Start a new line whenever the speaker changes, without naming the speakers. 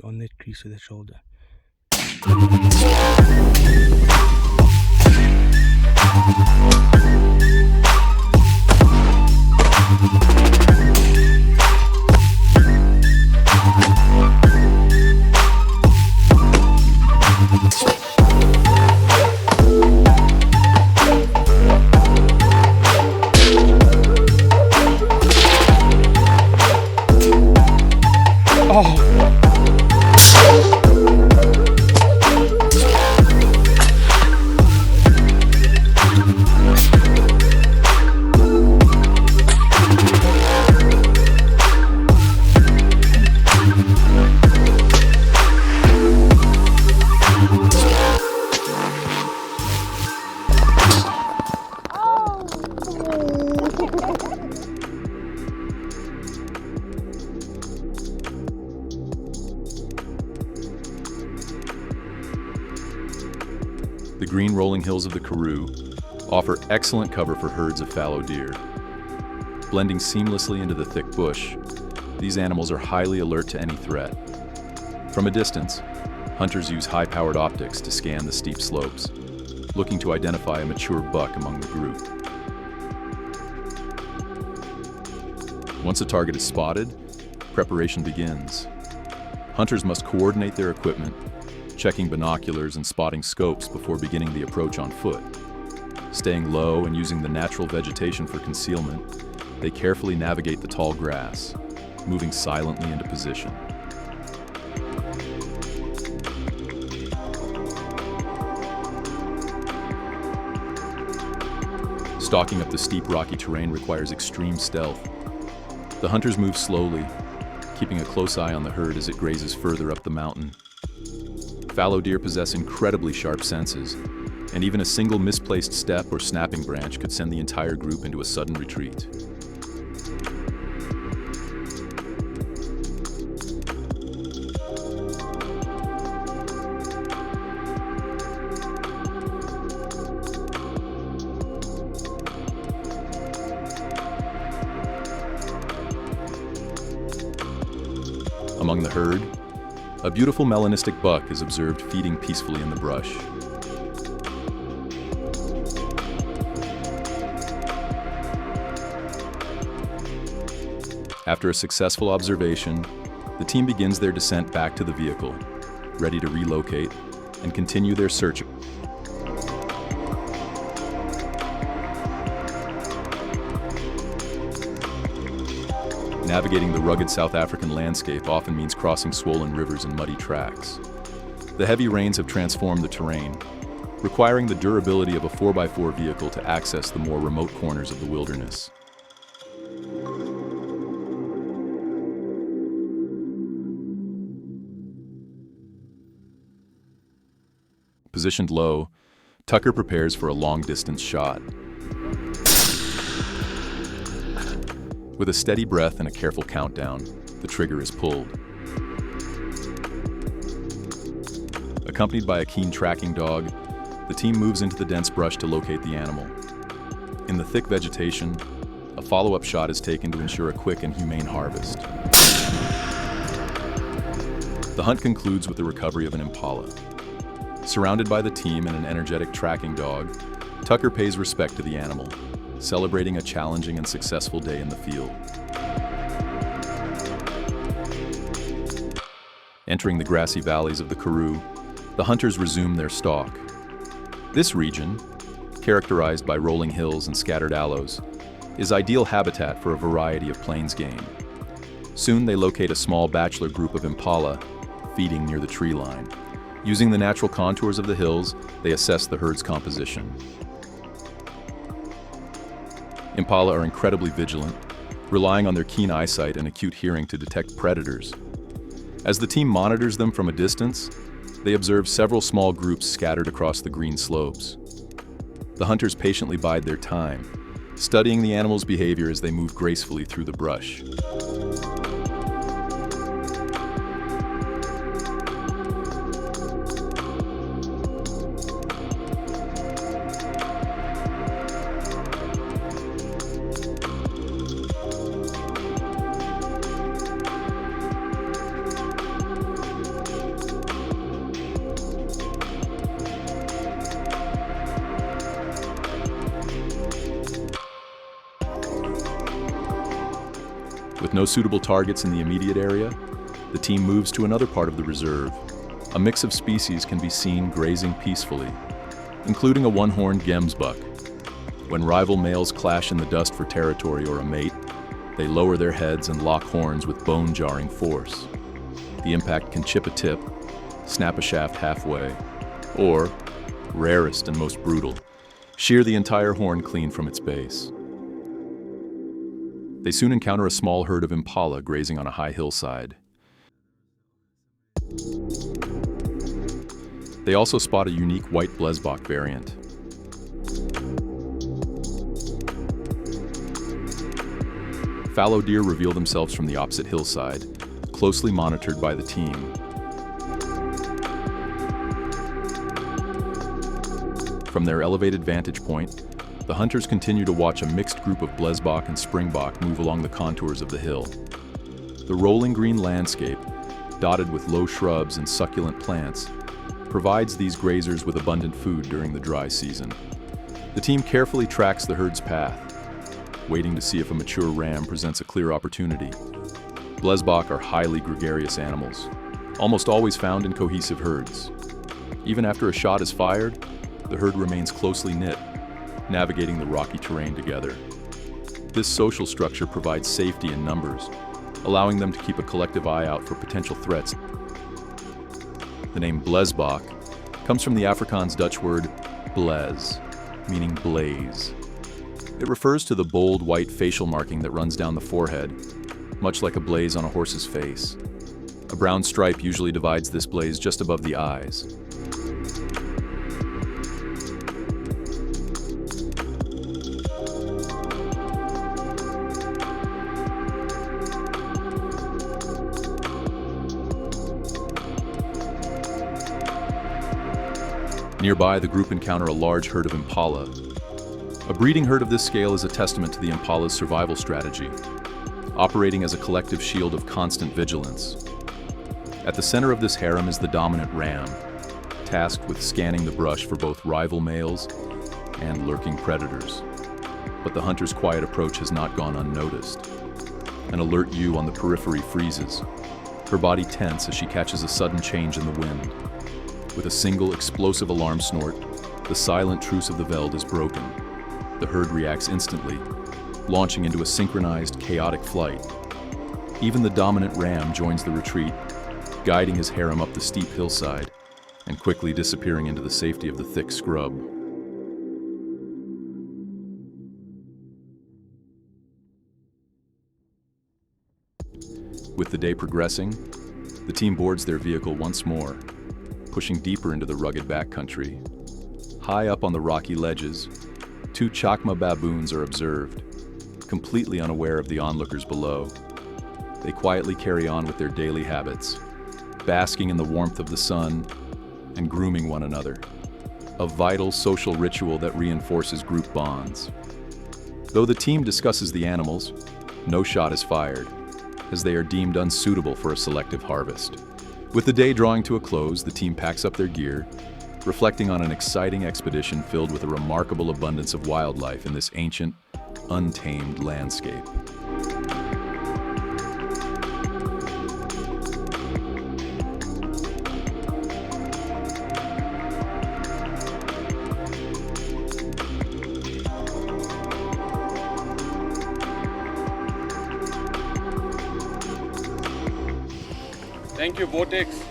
on that crease of the shoulder.
The green rolling hills of the Karoo offer excellent cover for herds of fallow deer. Blending seamlessly into the thick bush, these animals are highly alert to any threat. From a distance, hunters use high-powered optics to scan the steep slopes, looking to identify a mature buck among the group. Once a target is spotted, preparation begins. Hunters must coordinate their equipment, checking binoculars and spotting scopes before beginning the approach on foot. Staying low and using the natural vegetation for concealment, they carefully navigate the tall grass, moving silently into position. Stalking up the steep rocky terrain requires extreme stealth. The hunters move slowly, keeping a close eye on the herd as it grazes further up the mountain. Fallow deer possess incredibly sharp senses, and even a single misplaced step or snapping branch could send the entire group into a sudden retreat. Among the herd, a beautiful melanistic buck is observed feeding peacefully in the brush. After a successful observation, the team begins their descent back to the vehicle, ready to relocate and continue their search. Navigating the rugged South African landscape often means crossing swollen rivers and muddy tracks. The heavy rains have transformed the terrain, requiring the durability of a 4x4 vehicle to access the more remote corners of the wilderness. Positioned low, Tucker prepares for a long-distance shot. With a steady breath and a careful countdown, the trigger is pulled. Accompanied by a keen tracking dog, the team moves into the dense brush to locate the animal. In the thick vegetation, a follow-up shot is taken to ensure a quick and humane harvest. The hunt concludes with the recovery of an impala. Surrounded by the team and an energetic tracking dog, Tucker pays respect to the animal, celebrating a challenging and successful day in the field. Entering the grassy valleys of the Karoo, the hunters resume their stalk. This region, characterized by rolling hills and scattered aloes, is ideal habitat for a variety of plains game. Soon they locate a small bachelor group of impala feeding near the tree line. Using the natural contours of the hills, they assess the herd's composition. Impala are incredibly vigilant, relying on their keen eyesight and acute hearing to detect predators. As the team monitors them from a distance, they observe several small groups scattered across the green slopes. The hunters patiently bide their time, studying the animals' behavior as they move gracefully through the brush. no suitable targets in the immediate area, the team moves to another part of the reserve. A mix of species can be seen grazing peacefully, including a one-horned gemsbuck. When rival males clash in the dust for territory or a mate, they lower their heads and lock horns with bone-jarring force. The impact can chip a tip, snap a shaft halfway, or, rarest and most brutal, shear the entire horn clean from its base. They soon encounter a small herd of impala grazing on a high hillside. They also spot a unique white blesbok variant. Fallow deer reveal themselves from the opposite hillside, closely monitored by the team. From their elevated vantage point, the hunters continue to watch a mixed group of blesbok and springbok move along the contours of the hill. The rolling green landscape, dotted with low shrubs and succulent plants, provides these grazers with abundant food during the dry season. The team carefully tracks the herd's path, waiting to see if a mature ram presents a clear opportunity. Blesbok are highly gregarious animals, almost always found in cohesive herds. Even after a shot is fired, the herd remains closely knit, navigating the rocky terrain together. This social structure provides safety in numbers, allowing them to keep a collective eye out for potential threats. The name blesbok comes from the Afrikaans Dutch word bles, meaning blaze. It refers to the bold white facial marking that runs down the forehead, much like a blaze on a horse's face. A brown stripe usually divides this blaze just above the eyes. Nearby, the group encounter a large herd of impala. A breeding herd of this scale is a testament to the impala's survival strategy, operating as a collective shield of constant vigilance. At the center of this harem is the dominant ram, tasked with scanning the brush for both rival males and lurking predators. But the hunter's quiet approach has not gone unnoticed. An alert ewe on the periphery freezes, her body tense as she catches a sudden change in the wind. With a single explosive alarm snort, the silent truce of the veld is broken. The herd reacts instantly, launching into a synchronized, chaotic flight. Even the dominant ram joins the retreat, guiding his harem up the steep hillside and quickly disappearing into the safety of the thick scrub. With the day progressing, the team boards their vehicle once more, pushing deeper into the rugged backcountry. High up on the rocky ledges, two chakma baboons are observed, completely unaware of the onlookers below. They quietly carry on with their daily habits, basking in the warmth of the sun and grooming one another, a vital social ritual that reinforces group bonds. Though the team discusses the animals, no shot is fired, as they are deemed unsuitable for a selective harvest. With the day drawing to a close, the team packs up their gear, reflecting on an exciting expedition filled with a remarkable abundance of wildlife in this ancient, untamed landscape.
Thank you, Vortex.